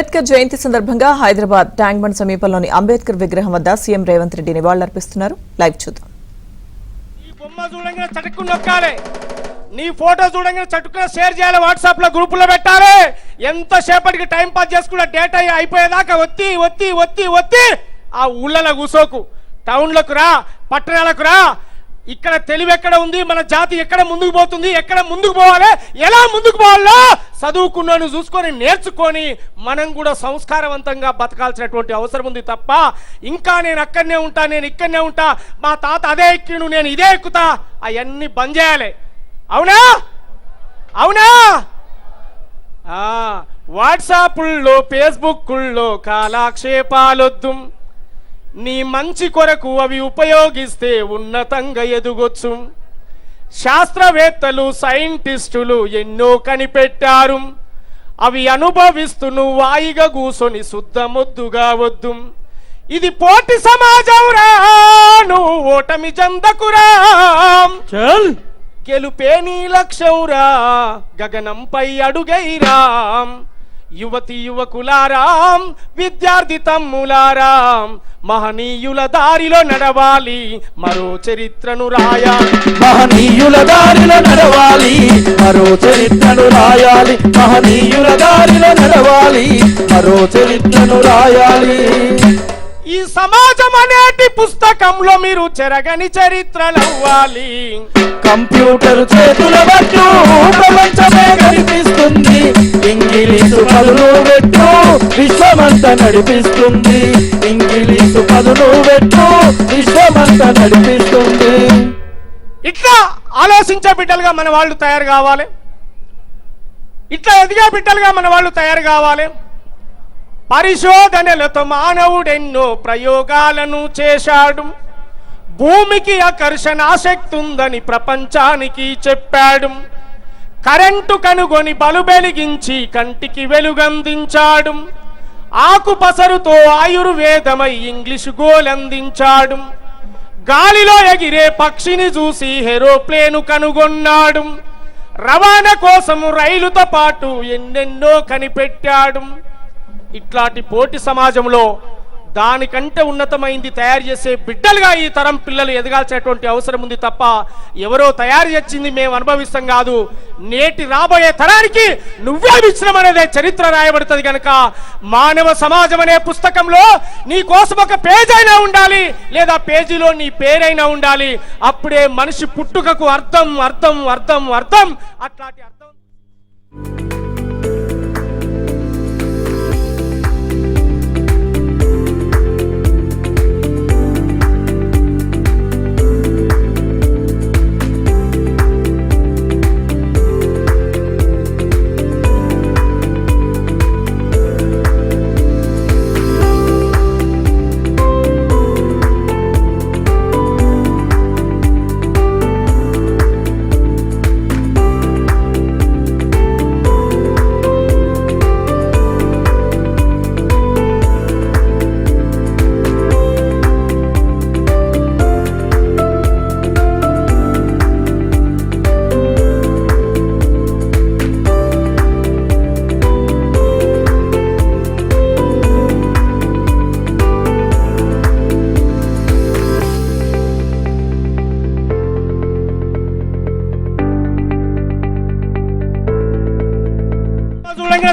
అంబేద్కర్ జయంతి సందర్భంగా Hyderabad tank bund సమీపంలోని అంబేద్కర్ విగ్రహం వద్ద సీఎం రేవంత్ రెడ్డి నివాళులర్పిస్తున్నారు. లైవ్ చూద్దాం. ఈ బొమ్మ చూడంగానే చటుక్కున నొక్కాలి, నీ ఫోటో చూడంగానే చటుక్కున షేర్ చేయాలి, వాట్సాప్ లో గ్రూపులో పెట్టాలి. ఎంత సేపటికి టైం పాస్ చేసుకున్న డేటా అయిపోయేదాకా ఒత్తి ఒత్తి ఒత్తి ఒత్తి ఆ ఊళ్ళలో కూసోకు, టౌన్లకు రా, పట్టణాలకు రా. ఇక్కడ తెలివి ఎక్కడ ఉంది, మన జాతి ఎక్కడ ముందుకు పోతుంది, ఎక్కడ ముందుకు పోవాలి, ఎలా ముందుకు పోవాలో చదువుకున్నాను చూసుకొని నేర్చుకొని మనం కూడా సంస్కారవంతంగా బతకాల్సినటువంటి అవసరం ఉంది తప్ప ఇంకా నేను అక్కడనే ఉంటా, నేను ఇక్కడనే ఉంటా, మా తాత అదే ఎక్కిను నేను ఇదే ఎక్కుతా, అవన్నీ బంద్ చేయాలి. అవునా అవునా? వాట్సాప్ల్లో ఫేస్బుక్ల్లో కాలక్షేపాలొద్దు, నీ మంచి కొరకు అవి ఉపయోగిస్తే ఉన్నతంగా ఎదుగొచ్చు. శాస్త్రవేత్తలు సైంటిస్టులు ఎన్నో కనిపెట్టారు, అవి అనుభవిస్తూ నువ్వు వాయిగా కూసొని శుద్ధమొద్దుగా వద్దు. ఇది పోటీ సమాజంరా, నువ్వు ఓటమి చెందకురా, గెలుపే నీ లక్ష్యంరా, గగనంపై అడుగైరాం. యువతి యువకులారాం, విద్యార్థి తమ్ములారాం, మహనీయుల దారిలో నడవాలి, మరో చరిత్రను రాయాలి. మహనీయుల దారిలో నడవాలి, మరో చరిత్రను రాయాలి. మహనీయుల దారిలో నడవాలి, మరో చరిత్రను రాయాలి. ఈ సమాజం అనేటి పుస్తకంలో మీరు చెరగని చరిత్రలవ్వాలి. కంప్యూటర్ చేతుల పట్టు ప్రపంచమే కనిపిస్తుంది, ఇంగ్లీషు పదులు పెట్టు విశ్వమంతా నడిపిస్తుంది. ఇంగ్లీషు పదులు పెట్టు విశ్వమంతా నడిపిస్తుంది. ఇట్లా ఆలోచించే బిడ్డలుగా మన వాళ్ళు తయారు కావాలి, ఇట్లా ఎదిగే బిడ్డలుగా మన వాళ్ళు తయారు కావాలి. పరిశోధనలతో మానవుడెన్నో ప్రయోగాలను చేశాడు, భూమికి ఆకర్షణ శక్తి ఉందని ప్రపంచానికి చెప్పాడు. కరెంటు కనుగొని బలుబెలిగించి కంటికి వెలుగందించాడు, ఆకు పసరుతో ఆయుర్వేదమై ఇంగ్లీషు గోలందించాడు. గాలిలో ఎగిరే పక్షిని చూసి ఏరోప్లేను కనుగొన్నాడు, రవాణా కోసము రైలుతో పాటు ఎన్నెన్నో కనిపెట్టాడు. ఇట్లాంటి పోటీ సమాజంలో దానికంటే ఉన్నతమైంది తయారు చేసే బిడ్డలుగా ఈ తరం పిల్లలు ఎదగాల్సినటువంటి అవసరం ఉంది తప్ప ఎవరో తయారు చేసింది మేము అనుభవిస్తాం కాదు. నేటి రాబోయే తరానికి నువ్వే మిశ్రం అనేదే చరిత్ర రాయబడుతుంది కనుక మానవ సమాజం అనే పుస్తకంలో నీ కోసం ఒక పేజ్ అయినా ఉండాలి, లేదా పేజీలో నీ పేరైనా ఉండాలి. అప్పుడే మనిషి పుట్టుకకు అర్థం అర్థం అర్థం అర్థం. అట్లాంటి అర్థం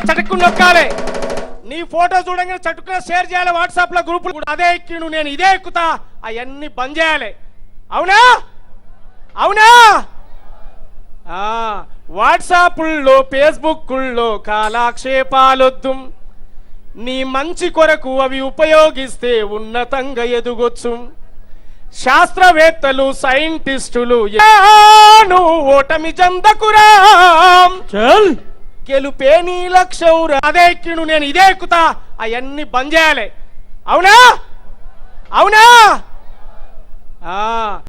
చటుక్కున నొక్కాలి, నీ ఫోటో చూడంగానే చటుక్కున షేర్ చేయాలి, వాట్సాప్ లో గ్రూపులు అదే ఎక్కిను నేను ఇదే ఎక్కుతా, అవన్నీ బంద్ చేయాలి. అవునా అవునా? వాట్సాప్ల్లో ఫేస్బుక్ల్లో కాలక్షేపాలొద్దు, నీ మంచి కొరకు అవి ఉపయోగిస్తే ఉన్నతంగా ఎదుగొచ్చు. శాస్త్రవేత్తలు సైంటిస్టులు నువ్వు ఓటమి చెందకురా, గెలుపే నీ లక్ష్యం రా, అదే ఎక్కిను నేను ఇదే ఎక్కుతా, అవన్నీ బంద్ చేయాలి. అవునా అవునా?